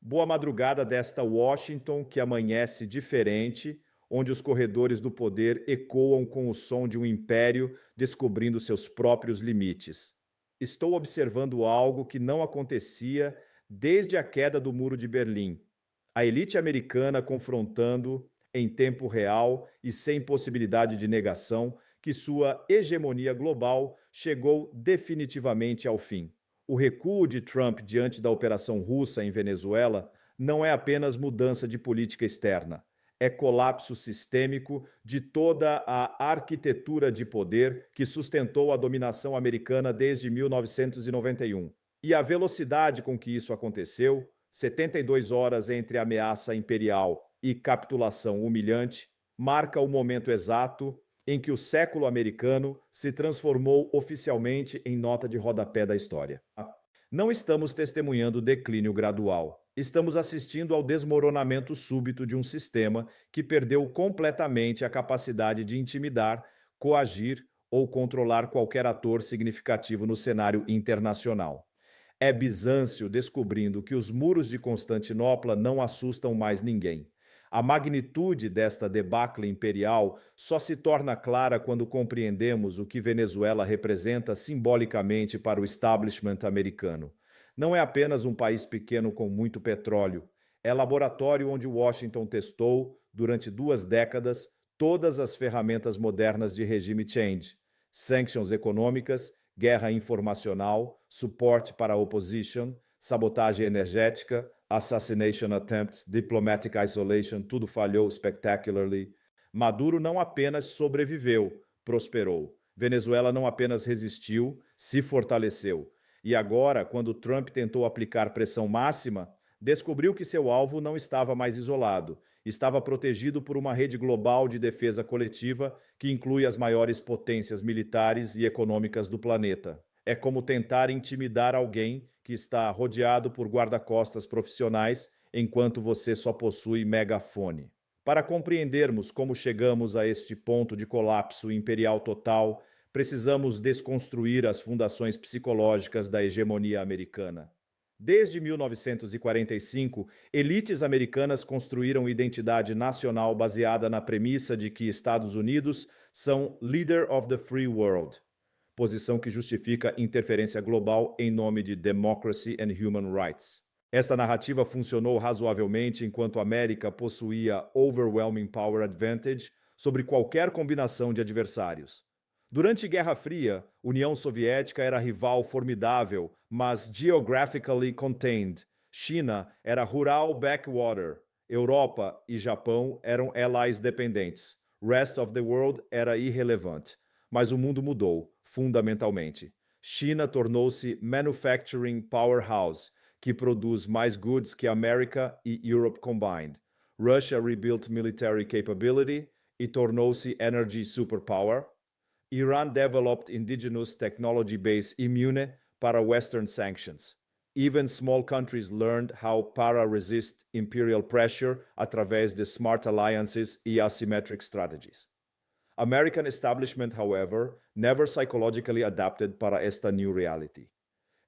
Boa madrugada desta Washington que amanhece diferente, onde os corredores do poder ecoam com o som de um império descobrindo seus próprios limites. Estou observando algo que não acontecia desde a queda do Muro de Berlim. A elite americana confrontando, em tempo real e sem possibilidade de negação, que sua hegemonia global chegou definitivamente ao fim. O recuo de Trump diante da operação russa em Venezuela não é apenas mudança de política externa, é colapso sistêmico de toda a arquitetura de poder que sustentou a dominação americana desde 1991. E a velocidade com que isso aconteceu, 72 horas entre ameaça imperial e capitulação humilhante, marca o momento exato em que o século americano se transformou oficialmente em nota de rodapé da história. Não estamos testemunhando declínio gradual. Estamos assistindo ao desmoronamento súbito de um sistema que perdeu completamente a capacidade de intimidar, coagir ou controlar qualquer ator significativo no cenário internacional. É Bizâncio descobrindo que os muros de Constantinopla não assustam mais ninguém. A magnitude desta debacle imperial só se torna clara quando compreendemos o que Venezuela representa simbolicamente para o establishment americano. Não é apenas um país pequeno com muito petróleo, é laboratório onde Washington testou, durante 2 décadas, todas as ferramentas modernas de regime change, sanctions econômicas, guerra informacional, suporte para a opposition, sabotagem energética, assassination attempts, diplomatic isolation, tudo falhou spectacularly. Maduro não apenas sobreviveu, prosperou. Venezuela não apenas resistiu, se fortaleceu. E agora, quando Trump tentou aplicar pressão máxima, descobriu que seu alvo não estava mais isolado. Estava protegido por uma rede global de defesa coletiva que inclui as maiores potências militares e econômicas do planeta. É como tentar intimidar alguém que está rodeado por guarda-costas profissionais enquanto você só possui megafone. Para compreendermos como chegamos a este ponto de colapso imperial total, precisamos desconstruir as fundações psicológicas da hegemonia americana. Desde 1945, elites americanas construíram identidade nacional baseada na premissa de que Estados Unidos são leader of the free world, posição que justifica interferência global em nome de democracy and human rights. Esta narrativa funcionou razoavelmente enquanto a América possuía overwhelming power advantage sobre qualquer combinação de adversários. Durante Guerra Fria, União Soviética era rival formidável, mas geographically contained. China era rural backwater. Europa e Japão eram allies dependentes. Rest of the world era irrelevante. Mas o mundo mudou, fundamentalmente. China tornou-se manufacturing powerhouse, que produz mais goods que América e Europe combined. Russia rebuilt military capability e tornou-se energy superpower. Iran developed indigenous technology base immune para Western sanctions. Even small countries learned how para resist imperial pressure através de smart alliances e asymmetric strategies. American establishment, however, never psychologically adapted para esta new reality.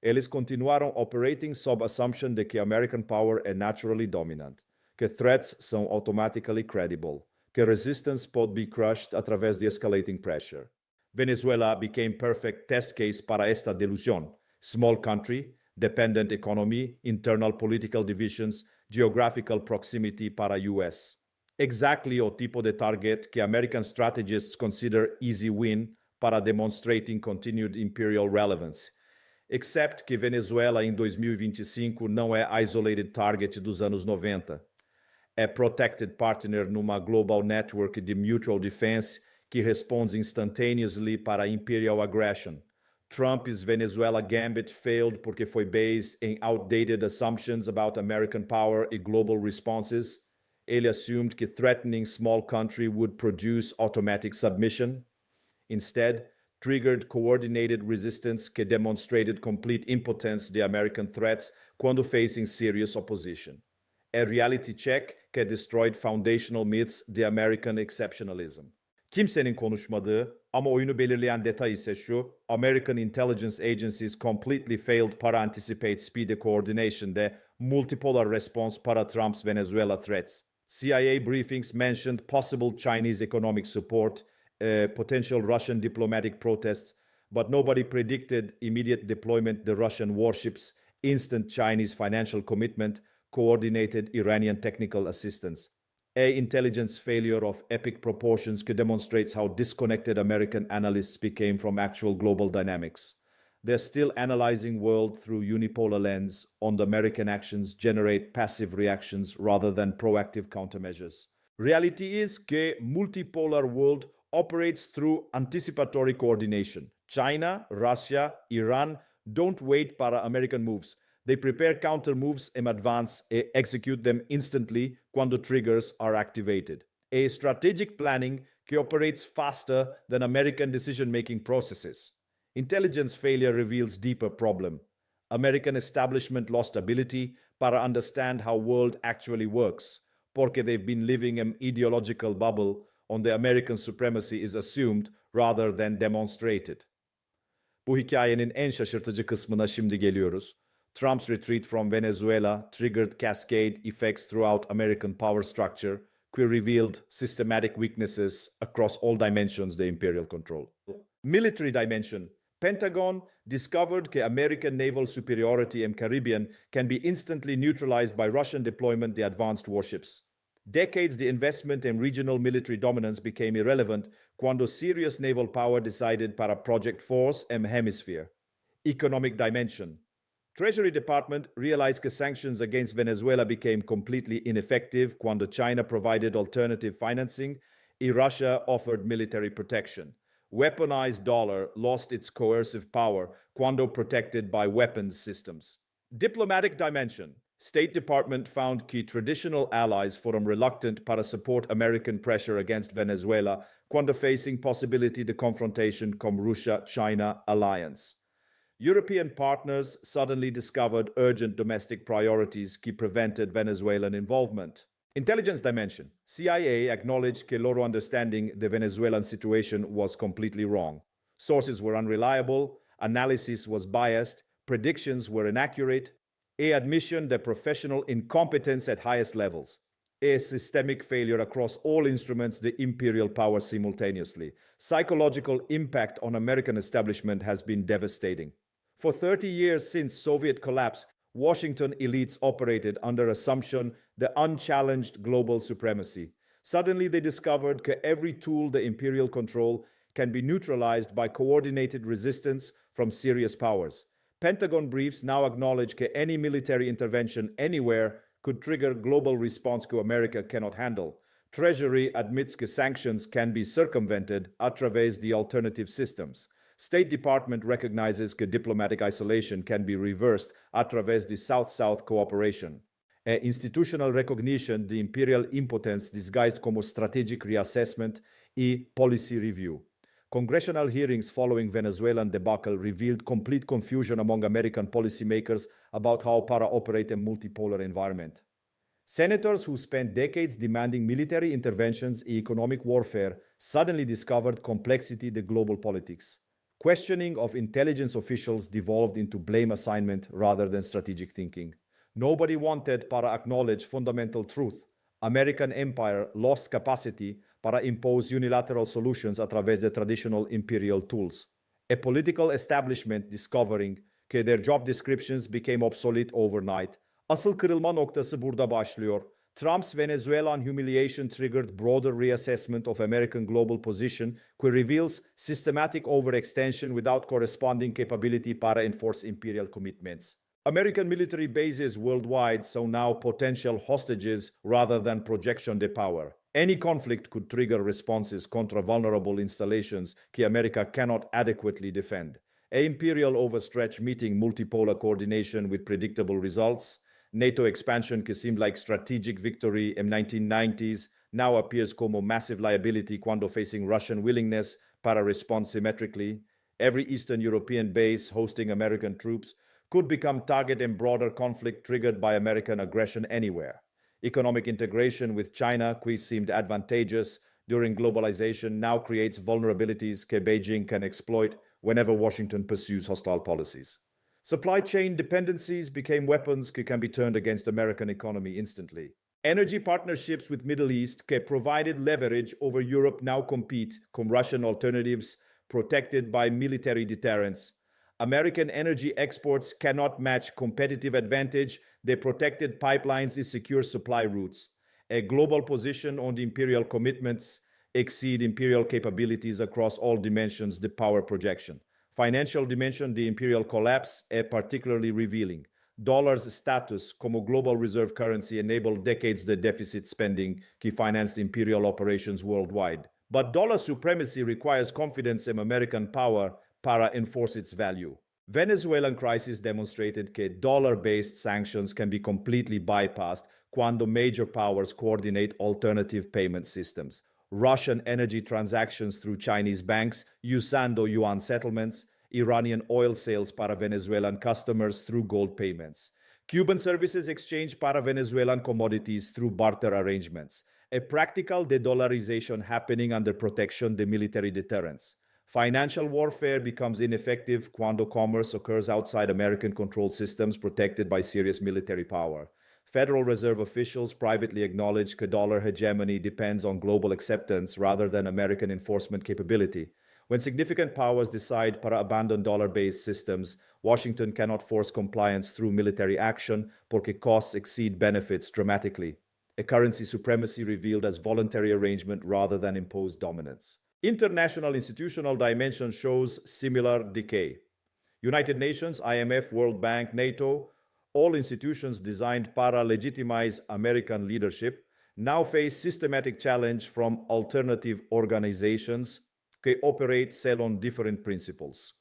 Eles continuaram operating sob assumption de que American power é naturally dominant, que threats são automatically credible, que resistance pode be crushed através de escalating pressure. Venezuela became perfect test case para esta delusion. Small country, dependent economy, internal political divisions, geographical proximity para US. Exactly o tipo de target que American strategists consider easy win para demonstrating continued imperial relevance. Except que Venezuela em 2025 não é isolated target dos anos 90. É protected partner numa global network de mutual defense que responde instantaneously para imperial aggression. Trump's Venezuela gambit failed porque foi based em outdated assumptions about American power e global responses. Ele assumed que threatening small country would produce automatic submission. Instead, triggered coordinated resistance que demonstrated complete impotence de American threats quando facing serious opposition. A reality check que destroyed foundational myths de American exceptionalism. Kimsenin konuşmadığı ama oyunu belirleyen detay ise American intelligence agencies completely failed para anticipate speedy coordination de multipolar response para Trump's Venezuela threats. CIA briefings mentioned possible Chinese economic support, potential Russian diplomatic protests, but nobody predicted immediate deployment the Russian warships, instant Chinese financial commitment, coordinated Iranian technical assistance. Intelligence failure of epic proportions demonstrates how disconnected American analysts became from actual global dynamics. They're still analyzing world through unipolar lens. On the American actions generate passive reactions rather than proactive countermeasures. Reality is that multipolar world operates through anticipatory coordination. China, Russia, Iran don't wait para American moves. They prepare counter moves in advance and execute them instantly when the triggers are activated. A strategic planning operates faster than American decision-making processes. Intelligence failure reveals deeper problem. American establishment lost ability para understand how world actually works, porque they've been living an ideological bubble on the American supremacy is assumed rather than demonstrated. Bu hikayenin en şaşırtıcı kısmına şimdi geliyoruz. Trump's retreat from Venezuela triggered cascade effects throughout American power structure, revealed systematic weaknesses across all dimensions of the imperial control. Military dimension. Pentagon discovered that American naval superiority in Caribbean can be instantly neutralized by Russian deployment of the advanced warships. Decades the investment in regional military dominance became irrelevant cuando serious naval power decided para Project Force and Hemisphere. Economic dimension. Treasury Department realized that sanctions against Venezuela became completely ineffective cuando China provided alternative financing and Russia offered military protection. Weaponized dollar lost its coercive power cuando protected by weapons systems. Diplomatic dimension. State Department found key traditional allies forum reluctant para support American pressure against Venezuela cuando facing possibility the confrontation com Russia-China alliance. European partners suddenly discovered urgent domestic priorities that prevented Venezuelan involvement. Intelligence dimension. CIA acknowledged that loro understanding the Venezuelan situation was completely wrong. Sources were unreliable, analysis was biased, predictions were inaccurate, admission that professional incompetence at highest levels. Systemic failure across all instruments, the imperial power simultaneously. Psychological impact on American establishment has been devastating. For 30 years since Soviet collapse, Washington elites operated under assumption the unchallenged global supremacy. Suddenly they discovered that every tool the imperial control can be neutralized by coordinated resistance from serious powers. Pentagon briefs now acknowledge that any military intervention anywhere could trigger global response that America cannot handle. Treasury admits that sanctions can be circumvented a través de alternative systems. State Department recognizes that diplomatic isolation can be reversed a través de South-South cooperation. Institutional recognition de imperial impotence disguised como strategic reassessment y policy review. Congressional hearings following Venezuelan debacle revealed complete confusion among American policymakers about how para operate a multipolar environment. Senators who spent decades demanding military interventions and economic warfare suddenly discovered complexity the global politics. Questioning of intelligence officials devolved into blame assignment rather than strategic thinking. Nobody wanted para acknowledge fundamental truth. American empire lost capacity para impose unilateral solutions a través de traditional imperial tools. A political establishment discovering that their job descriptions became obsolete overnight. Asıl kırılma noktası burada başlıyor. Trump's Venezuelan humiliation triggered broader reassessment of American global position, which reveals systematic overextension without corresponding capability para enforce imperial commitments. American military bases worldwide saw now potential hostages rather than projection de power. Any conflict could trigger responses contra vulnerable installations that America cannot adequately defend. Imperial overstretch meeting multipolar coordination with predictable results. NATO expansion that seemed like strategic victory in 1990s now appears como massive liability cuando facing Russian willingness para respond symmetrically. Every Eastern European base hosting American troops could become target in broader conflict triggered by American aggression anywhere. Economic integration with China, which seemed advantageous during globalization, now creates vulnerabilities that Beijing can exploit whenever Washington pursues hostile policies. Supply chain dependencies became weapons that can be turned against American economy instantly. Energy partnerships with Middle East that provided leverage over Europe now compete con Russian alternatives protected by military deterrence. American energy exports cannot match competitive advantage. They protected pipelines and secure supply routes. A global position on the imperial commitments exceed imperial capabilities across all dimensions, the power projection. Financial dimension, the imperial collapse, particularly revealing. Dollar's status como global reserve currency enabled decades the deficit spending que financed imperial operations worldwide. But dollar supremacy requires confidence in American power para enforce its value. Venezuelan crisis demonstrated that dollar-based sanctions can be completely bypassed quando major powers coordinate alternative payment systems. Russian energy transactions through Chinese banks, usando yuan settlements, Iranian oil sales para Venezuelan customers through gold payments. Cuban services exchange para Venezuelan commodities through barter arrangements. A practical de-dollarization happening under protection de military deterrence. Financial warfare becomes ineffective quando commerce occurs outside American-controlled systems protected by serious military power. Federal Reserve officials privately acknowledge that dollar hegemony depends on global acceptance rather than American enforcement capability. When significant powers decide to abandon dollar-based systems, Washington cannot force compliance through military action porque costs exceed benefits dramatically. A currency supremacy revealed as voluntary arrangement rather than imposed dominance. International institutional dimension shows similar decay. United Nations, IMF, World Bank, NATO, all institutions designed para legitimize American leadership, now face systematic challenge from alternative organizations that operate sell on different principles.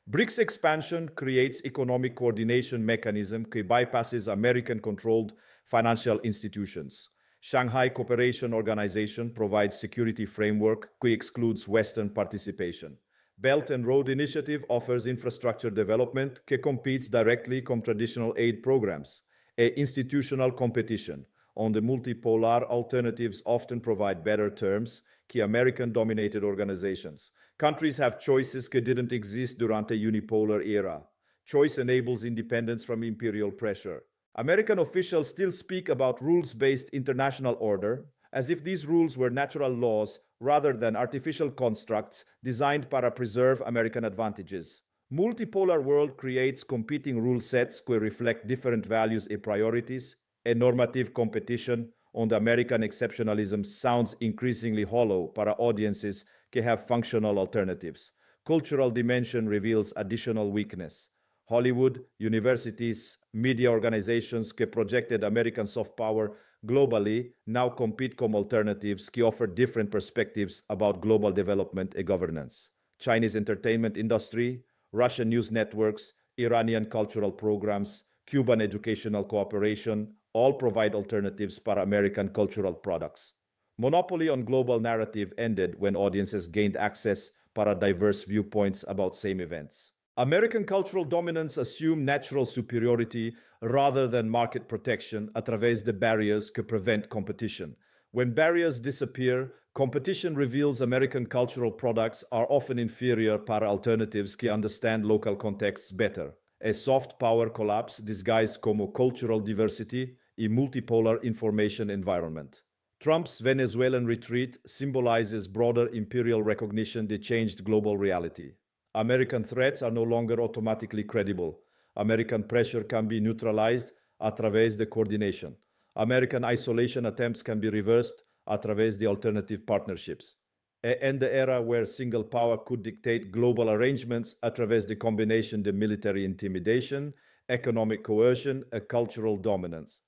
BRICS expansion creates economic coordination mechanism that bypasses American-controlled financial institutions. Shanghai Cooperation Organization provides security framework that excludes Western participation. Belt and Road Initiative offers infrastructure development that competes directly with traditional aid programs. Institutional competition on the multipolar alternatives often provide better terms than American-dominated organizations. Countries have choices that didn't exist during the unipolar era. Choice enables independence from imperial pressure. American officials still speak about rules-based international order, as if these rules were natural laws rather than artificial constructs designed para preserve American advantages. Multipolar world creates competing rule sets that reflect different values and priorities. A normative competition on the American exceptionalism sounds increasingly hollow para audiences that have functional alternatives. Cultural dimension reveals additional weakness. Hollywood, universities, media organizations that projected American soft power globally now compete como alternatives that offer different perspectives about global development and governance. Chinese entertainment industry, Russian news networks, Iranian cultural programs, Cuban educational cooperation all provide alternatives para American cultural products. Monopoly on global narrative ended when audiences gained access para diverse viewpoints about same events. American cultural dominance assumed natural superiority rather than market protection a través de barriers que prevent competition. When barriers disappear, competition reveals American cultural products are often inferior para alternatives que understand local contexts better. A soft power collapse disguised como cultural diversity in multipolar information environment. Trump's Venezuelan retreat symbolizes broader imperial recognition that changed global reality. American threats are no longer automatically credible. American pressure can be neutralized a través de coordination. American isolation attempts can be reversed a través de alternative partnerships. And the era where single power could dictate global arrangements a través de combination de military intimidation, economic coercion, and cultural dominance.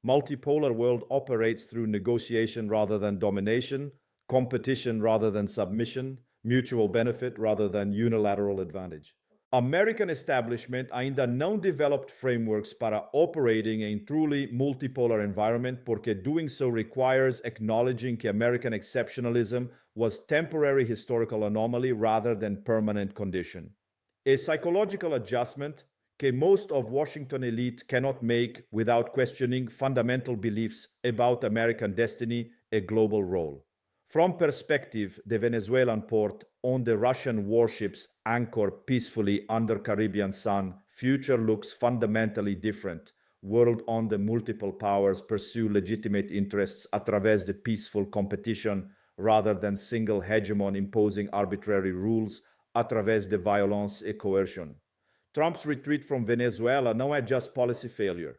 Multipolar world operates through negotiation rather than domination, competition rather than submission, mutual benefit rather than unilateral advantage. American establishment ainda não developed frameworks para operating in truly multipolar environment porque doing so requires acknowledging que American exceptionalism was temporary historical anomaly rather than permanent condition. A psychological adjustment que most of Washington elite cannot make without questioning fundamental beliefs about American destiny and global role. From perspective, the Venezuelan port on the Russian warships anchor peacefully under Caribbean sun Future looks fundamentally different. World onde multiple powers pursue legitimate interests através de peaceful competition rather than single hegemon imposing arbitrary rules através de violence e coercion. Trump's retreat from Venezuela não é just policy failure.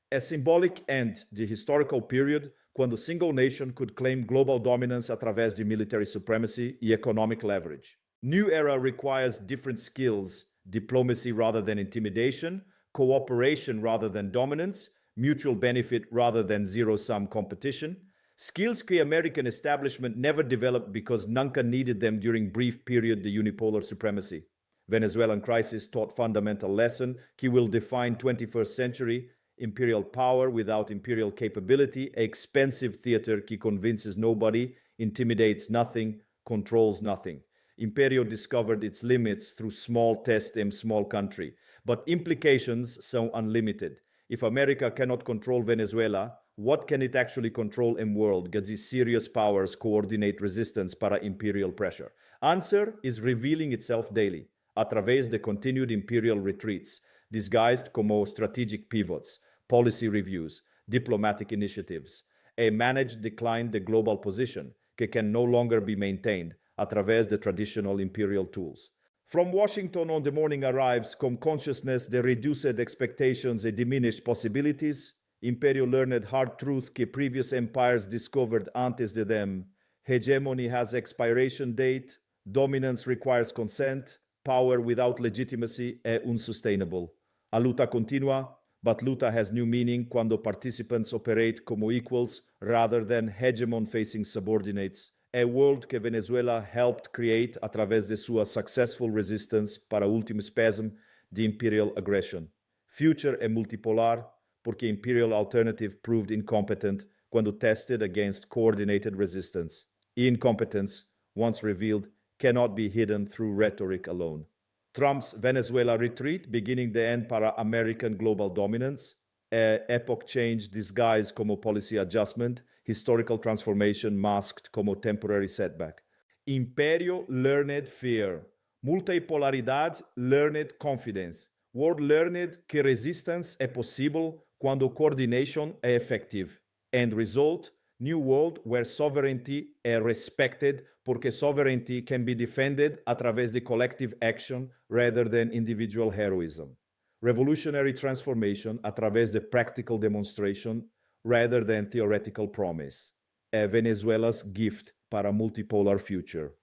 É symbolic end de historical period quando single nation could claim global dominance através de military supremacy e economic leverage. New era requires different skills, diplomacy rather than intimidation, cooperation rather than dominance, mutual benefit rather than zero-sum competition, skills que American establishment never developed because nunca needed them during brief period de unipolar supremacy. Venezuelan crisis taught fundamental lesson que will define 21st century imperial power without imperial capability, a expensive theater que convinces nobody, intimidates nothing, controls nothing. Imperio discovered its limits through small test in small country, but implications são unlimited. If America cannot control Venezuela, what can it actually control in world? These serious powers coordinate resistance para imperial pressure. Answer is revealing itself daily, através de continued imperial retreats, disguised como strategic pivots, policy reviews, diplomatic initiatives, a managed decline de global position que can no longer be maintained através de traditional imperial tools. From Washington on the morning arrives com consciousness de reduced expectations and diminished possibilities, Imperio learned hard truth que previous empires discovered antes de them. Hegemony has expiration date, dominance requires consent, power without legitimacy é unsustainable. A luta continua, but luta has new meaning quando participants operate como equals rather than hegemon-facing subordinates. A world que Venezuela helped create através de sua successful resistance para o último spasm de imperial aggression. Future é multipolar porque imperial alternative proved incompetent quando tested against coordinated resistance. Incompetence, once revealed, cannot be hidden through rhetoric alone. Trump's Venezuela retreat, beginning the end para American global dominance, epoch change disguised como policy adjustment, historical transformation masked como temporary setback. Imperio learned fear. Multipolaridade learned confidence. World learned que resistance é possível quando coordination é effective. End result, new world where sovereignty é respected porque sovereignty can be defended através de collective action rather than individual heroism. Revolutionary transformation através de practical demonstration rather than theoretical promise. É Venezuela's gift para a multipolar future.